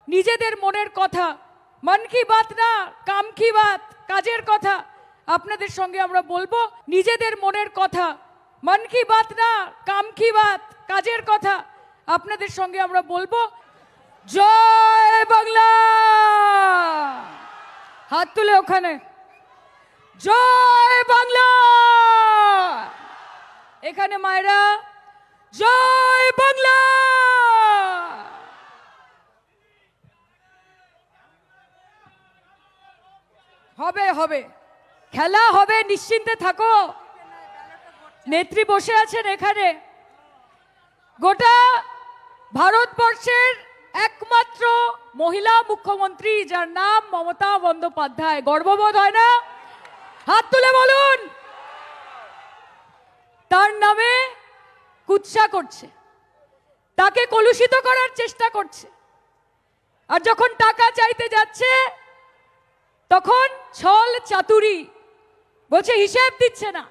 নিজেদের মনের কথা, মন কি বাত না কাম কি বাত, কাজের কথা আপনাদের সঙ্গে আমরা বলবো। নিজেদের মনের কথা, মন কি বাত না কাম কি বাত, কাজের কথা আপনাদের সঙ্গে আমরা বলবো। জয় বাংলা, হাত তুলে ওখানে। জয় বাংলা, এখানে মায়েরা। জয় বাংলা। হবে হবে, খেলা হবে, নিশ্চিন্তে থাকো। নেত্রী বসে আছেন এখানে। গোটা ভারতবর্ষের একমাত্র মহিলা মুখ্যমন্ত্রী, যার নাম মমতা বন্দ্যোপাধ্যায়। গর্ববোধ হয় না? হাত তুলে বলুন। তার নামে কুৎসা করছে, তাকে কলুষিত করার চেষ্টা করছে। আর যখন টাকা চাইতে যাচ্ছে তখন ছল চাতুরি বলছে হিসেব দিচ্ছে না,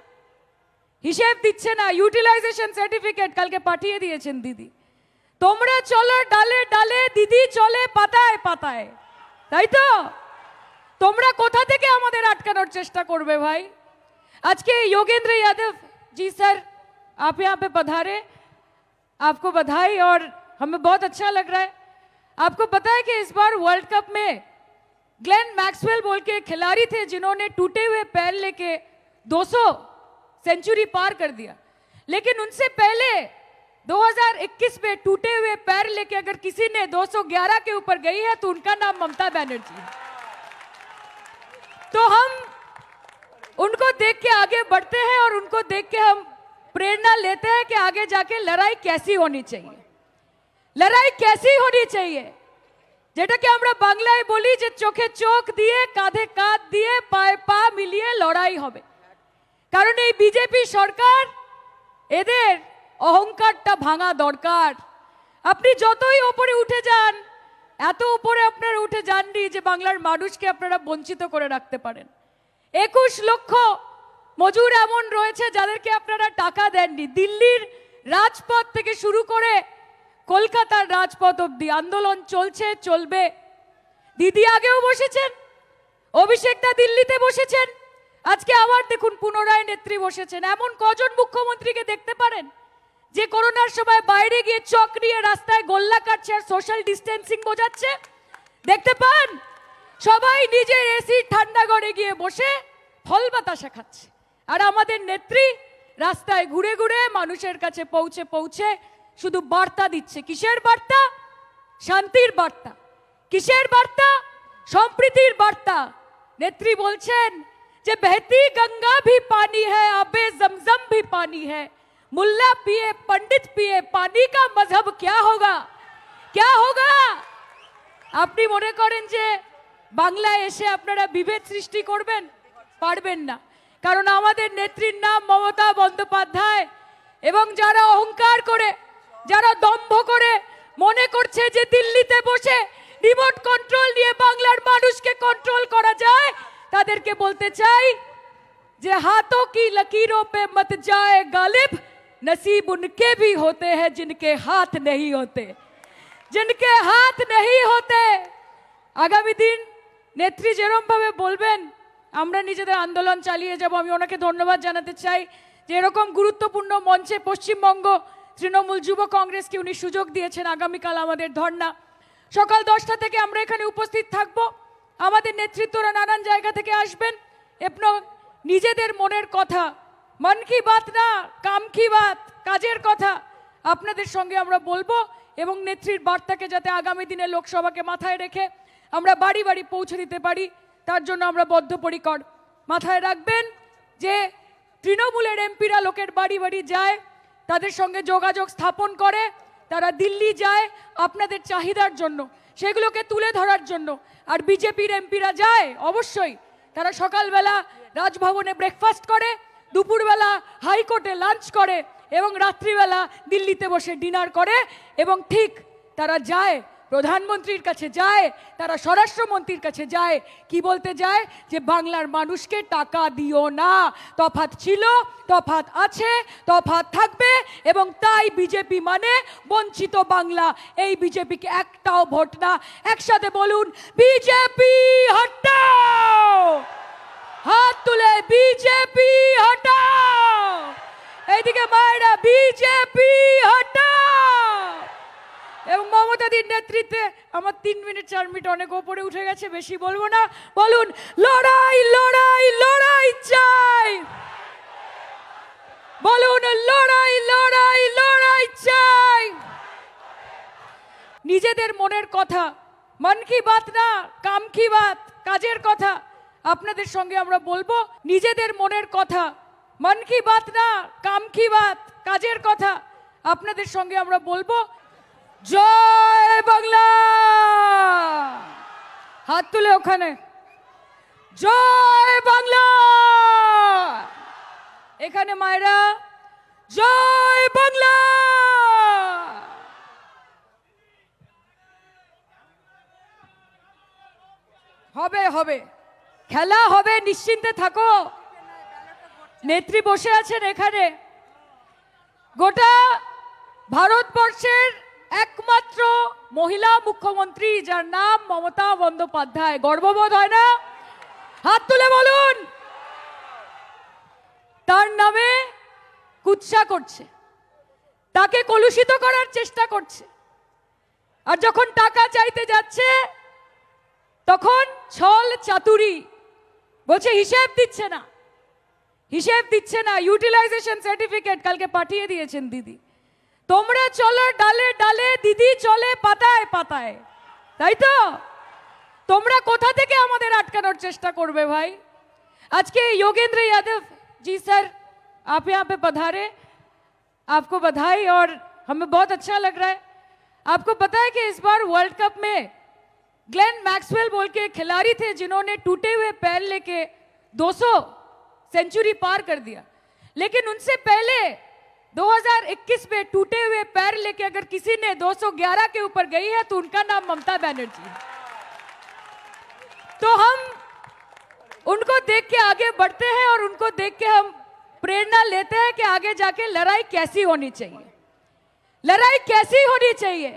হিসেব দিচ্ছে না। ইউটিলাইজেশন সার্টিফিকেট কালকে পাঠিয়ে দিয়েছেন দিদি। তোমরা চলো ডালে ডালে, দিদি চলে পাতায় পাতায়, তাই তো? তোমরা কোথা থেকে আমাদের আটকানোর চেষ্টা করবে ভাই? আজকে योगेंद्र यादव जी सर, आप यहाँ पे पधारे, आपको बधाई और हमें बहुत अच्छा लग रहा है। आपको पता है कि इस बार वर्ल्ड कप में ग्लेन मैक्सवेल बोल के खिलाड़ी थे जिन्होंने टूटे हुए पैर लेके 200 सेंचुरी पार कर दिया, लेकिन उनसे पहले 2021 में टूटे हुए पैर लेके अगर किसी ने 211 के ऊपर गई है तो उनका नाम ममता बनर्जी है। तो हम उनको देख के आगे बढ़ते हैं और उनको देख के हम प्रेरणा लेते हैं कि आगे जाके लड़ाई कैसी होनी चाहिए, लड़ाई कैसी होनी चाहिए। যেটাকে আমরা বাংলায় বলি যে চোখে চোখ দিয়ে, কাঁধে কাঁধ দিয়ে, পায়ে পা মিলিয়ে লড়াই হবে। কারণ এই বিজেপি সরকার, এদের অহংকারটা ভাঙা দরকার। আপনি যতই উপরে উঠে যান, এত উপরে আপনারা উঠে যাননি যে বাংলার মানুষকে আপনারা বঞ্চিত করে রাখতে পারেন। 21 লক্ষ মজুর এমন রয়েছে যাদেরকে আপনারা টাকা দেননি। দিল্লির রাজপথ থেকে শুরু করে কলকাতার রাজপথ অবধি আন্দোলন চলছে, চলবে। দিদি আগেও বসেছেন, অভিষেক দা দিল্লিতে বসেছেন, আজকে আবার দেখুন পুনরায় নেত্রী বসেছেন। এমন কজন মুখ্যমন্ত্রীকে দেখতে পারেন যে করোনার সময় বাইরে গিয়ে চক নিয়ে রাস্তায় গোল্লা কাটছে আর সোশ্যাল ডিস্টেন্সিং বোঝাচ্ছে? দেখতে পান? সবাই নিজের এসি ঠান্ডা ঘরে গিয়ে বসে ফল বাতাসা খাচ্ছে। আর আমাদের নেত্রী রাস্তায় ঘুরে ঘুরে মানুষের কাছে পৌঁছে পৌঁছে শুধু বার্তা দিচ্ছে। কিসের বার্তা? শান্তির বার্তা। কিসের বার্তা? সম্প্রীতির বার্তা। নেত্রী বলছেন যে बहती गंगा भी पानी है, आबे जमजम भी पानी है, मुल्ला पिए पंडित पिए, पानी का मजहब क्या होगा, क्या होगा? আপনি মনে করেন যে বাংলায় এসে আপনারা বিভেদ সৃষ্টি করবেন? পারবেন না। কারণ আমাদের নেত্রীর নাম মমতা বন্দ্যোপাধ্যায়। এবং যারা অহংকার করে, যারা দম্ভ করে মনে করছে যে দিল্লিতে বসে রিমোট কন্ট্রোল নিয়ে বাংলার মানুষকে কন্ট্রোল করা যায়, তাদেরকে বলতে চাই যে हाथों की लकीरों पे मत जाए गालिब, नसीब उनके भी होते हैं जिनके हाथ नहीं होते, जिनके हाथ नहीं होते। আগামী দিন নেত্রী যেরকম ভাবে বলবেন আমরা নিজেদের আন্দোলন চালিয়ে যাব। আমি ওনাকে ধন্যবাদ জানাতে চাই যে এরকম গুরুত্বপূর্ণ মঞ্চে পশ্চিমবঙ্গ তৃণমূল যুব কংগ্রেসকে উনি সুযোগ দিয়েছেন। আগামীকাল আমাদের ধর্না সকাল 10টা থেকে আমরা এখানে উপস্থিত থাকব। আমাদের নেতৃত্বরা নানান জায়গা থেকে আসবেন। নিজেদের মনের কথা, মন কি বাত না কাম কি বাত, কাজের কথা আপনাদের সঙ্গে আমরা বলবো। এবং নেত্রীর বার্তাকে যাতে আগামী দিনে লোকসভাকে মাথায় রেখে আমরা বাড়ি বাড়ি পৌঁছে দিতে পারি, তার জন্য আমরা বদ্ধপরিকর। মাথায় রাখবেন যে তৃণমূলের এমপিরা লোকের বাড়ি বাড়ি যায়, তাদের সঙ্গে যোগাযোগ স্থাপন করে, তারা দিল্লি যায় আপনাদের চাহিদার জন্য, সেগুলোকে তুলে ধরার জন্য। আর বিজেপির এমপিরা যায় অবশ্যই, তারা সকালবেলা রাজভবনে ব্রেকফাস্ট করে, দুপুরবেলা হাইকোর্টে লাঞ্চ করে এবং রাত্রিবেলা দিল্লিতে বসে ডিনার করে। এবং ঠিক তারা যায় প্রধানমন্ত্রীর কাছে যায়, তারা স্বরাষ্ট্রমন্ত্রীর কাছে যায়, কি বলতে যায়? যে বাংলার মানুষকে টাকা দিও না, তফাৎ ছিল, তফাৎ আছে, তফাৎ থাকবে, এবং তাই বিজেপি মানে বঞ্চিত বাংলা। এই বিজেপিকে একটাও ভোট না। একসাথে বলুন, বিজেপি হটাও! হাত তুলে বিজেপি হটাও! এইদিকে মায়েরা, বিজেপি হটাও! এবং মমতাদির নেতৃত্বে আমার 3 মিনিট 4 মিনিট অনেক ওপরে উঠে গেছে, বেশি বলবো না। বলুন, লড়াই লড়াই লড়াই চাই। বলুন, লড়াই লড়াই লড়াই চাই। নিজেদের মনের কথা, মন কি বাত না, কাম কি বাত, কাজের কথা আপনাদের সঙ্গে আমরা বলবো। নিজেদের মনের কথা, মন কি বাত না, কাম কি বাত, কাজের কথা আপনাদের সঙ্গে আমরা বলবো। জয় বাংলা! হাত তুলে ওখানে, জয় বাংলা! এখানে মায়েরা, জয় বাংলা! হবে হবে, খেলা হবে, নিশ্চিন্তে থাকো। নেত্রী বসে আছেন এখানে। গোটা ভারতবর্ষের একমাত্র মহিলা মুখ্যমন্ত্রী, যার নাম মমতা বন্দ্যোপাধ্যায়। গর্ববোধ হয় না? হাত তুলে বলুন। তার নামে কুৎসা করছে, তাকে কলুষিত করার চেষ্টা করছে। আর যখন টাকা চাইতে যাচ্ছে তখন ছল চাতুরি, বলছে হিসেব দিচ্ছে না, হিসেব দিচ্ছে না। ইউটিলাইজেশন সার্টিফিকেট কালকে পাঠিয়ে দিয়েছেন দিদি। তোমরা চলো ডালে ডালে, দিদি চলে পাতায় পাতায়, তাই তো? তোমরা কোথা থেকে আমাদের আটকানোর চেষ্টা করবে ভাই? আজকে योगेंद्र यादव जी सर, आप यहाँ पे पधारे, आपको बधाई और हमें बहुत अच्छा लग रहा है। आपको पता है कि इस बार वर्ल्ड कप में ग्लेन मैक्सवेल बोल के खिलाड़ी थे जिन्होंने टूटे हुए पैर लेके 200 सेंचुरी पार कर दिया, लेकिन उनसे पहले 2021 में टूटे हुए पैर लेके अगर किसी ने 211 के ऊपर गई है तो उनका नाम ममता बनर्जी है। तो हम उनको देख के आगे बढ़ते हैं और उनको देख के हम प्रेरणा लेते हैं कि आगे जाके लड़ाई कैसी होनी चाहिए, लड़ाई कैसी होनी चाहिए।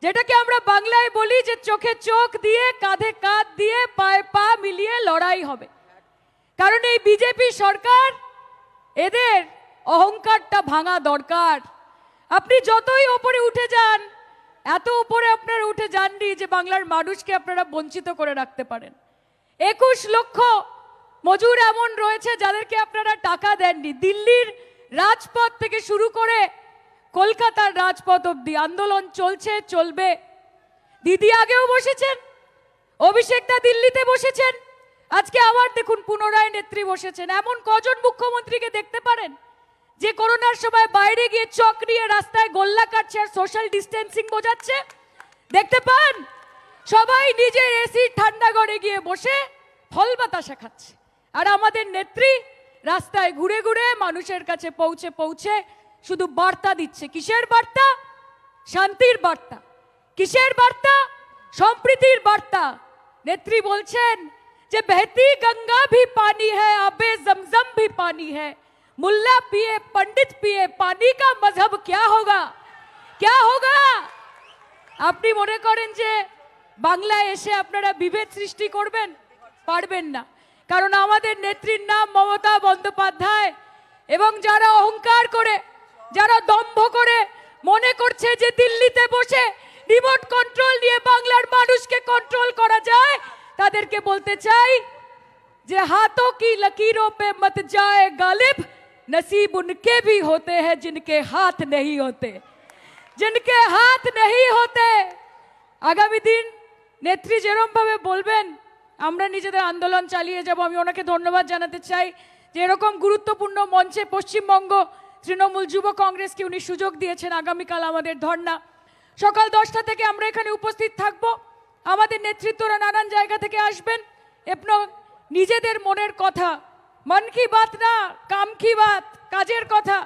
যেটাকে আমরা বাংলায় বলি যে চোখে চোখ দিয়ে, কাঁধে কাঁধ দিয়ে, পায়ে পা মিলিয়ে লড়াই হবে। কারণ এই বিজেপি সরকার, এদের অহংকারটা ভাঙা দরকার। আপনি যতই উপরে উঠে যান, এত উপরে আপনারা উঠে যাননি যে বাংলার মানুষকে আপনারা বঞ্চিত করে রাখতে পারেন। 21 লক্ষ মজুর এমন রয়েছে যাদেরকে আপনারা টাকা দেননি। দিল্লির রাজপথ থেকে শুরু করে কলকাতার রাজপথ অবধি আন্দোলন চলছে, চলবে। দিদি আগেও বসেছেন, অভিষেকদা দিল্লিতে বসেছেন, আজকে আবার দেখুন পুনরায় নেত্রী বসেছেন। এমন কজন মুখ্যমন্ত্রীকে দেখতে পারেন যে করোনার সময় বাইরে গিয়ে চক নিয়ে রাস্তায় গোল্লা কাটছে আর সোশ্যাল ডিস্টেন্সিং বোঝাচ্ছে? দেখতে পান? সবাই নিজের এসি ঠান্ডা ঘরে গিয়ে বসে ফল বাতাসা খাচ্ছে। আর আমাদের নেত্রী রাস্তায় ঘুরে ঘুরে মানুষের কাছে পৌঁছে পৌঁছে শুধু বার্তা দিচ্ছে। কিসের বার্তা? শান্তির বার্তা। কিসের বার্তা? সম্প্রীতির বার্তা। নেত্রী বলছেন যে बहती गंगा भी पानी है, आबे जमजम भी पानी है, मुल्ला पिए पंडित पिए, पानी का मजहब क्या होगा, क्या होगा? আপনি মনে করেন যে বাংলায় এসে আপনারা বিভেদ সৃষ্টি করবেন? পারবেন না। কারণ আমাদের নেত্রীর নাম মমতা বন্দ্যোপাধ্যায়। এবং যারা অহংকার করে, যারা দম্ভ করে মনে করছে যে দিল্লিতে বসে রিমোট কন্ট্রোল নিয়ে বাংলার মানুষকে কন্ট্রোল করা যায়, তাদেরকে বলতে চাই যে हाथों की लकीरों पे मत जाए गालिब, नसीब उनके भी होते हैं जिनके हाथ नहीं होते, जिनके हाथ नहीं होते। আগামী দিন নেত্রী যেরকম ভাবে বলবেন আমরা নিজেদের আন্দোলন চালিয়ে যাব। আমি ওনাকে ধন্যবাদ জানাতে চাই যে এরকম গুরুত্বপূর্ণ মঞ্চে পশ্চিমবঙ্গ তৃণমূল যুব কংগ্রেসকে উনি সুযোগ দিয়েছেন। আগামীকাল আমাদের ধর্ণা সকাল 10টা থেকে আমরা এখানে উপস্থিত থাকব। আমাদের নেতৃত্বরা নানান জায়গা থেকে আসবেন এবং নিজেদের মনের কথা, মন কি বাত না, কাম কি বাত, কাজের কথা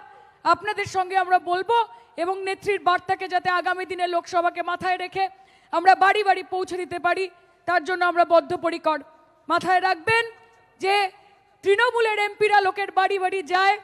আপনাদের সঙ্গে আমরা বলবো। এবং নেত্রীর বার্তাকে যাতে আগামী দিনে লোকসভাকে মাথায় রেখে আমরা বাড়ি বাড়ি পৌঁছে দিতে পারি, তার জন্য আমরা বদ্ধপরিকর। মাথায় রাখবেন যে তৃণমূলের এমপিরা লোকের বাড়ি বাড়ি যায়,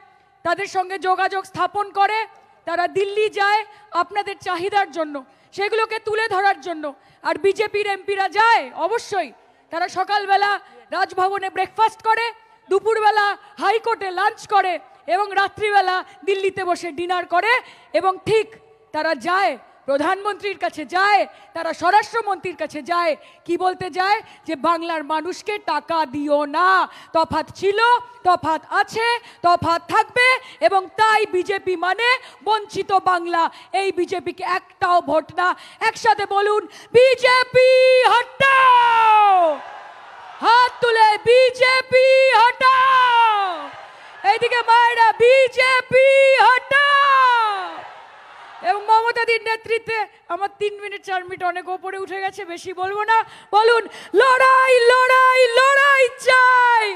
তাদের সঙ্গে যোগাযোগ স্থাপন করে, তারা দিল্লি যায় আপনাদের চাহিদার জন্য, সেগুলোকে তুলে ধরার জন্য। আর বিজেপির এমপিরা যায় অবশ্যই, তারা সকালবেলা রাজভবনে ব্রেকফাস্ট করে, দুপুরবেলা হাইকোর্টে লাঞ্চ করে এবং রাত্রিবেলা দিল্লিতে বসে ডিনার করে। এবং ঠিক তারা যায় প্রধানমন্ত্রীর কাছে, যায় তারা স্বরাষ্ট্রমন্ত্রীর কাছে, যায় কি বলতে যায়? যে বাংলার মানুষকে টাকা দিও না, তফাৎ ছিল, তফাৎ আছে, তফাৎ থাকবে, এবং তাই বিজেপি মানে বঞ্চিত বাংলা। এই বিজেপিকে একটাও ভোট না। একসাথে বলুন, বিজেপি হটাও! হাত তুলে বিজেপি হটাও! এইদিকে মায়েরা, বিজেপি হটাও! এবং মমতাদির নেতৃত্বে আমার 3 মিনিট 4 মিনিট অনেক ওপরে উঠে গেছে, বেশি বলবো না। বলুন, লড়াই লড়াই লড়াই চাই।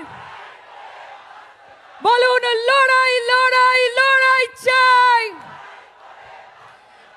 বলুন, লড়াই লড়াই লড়াই চাই।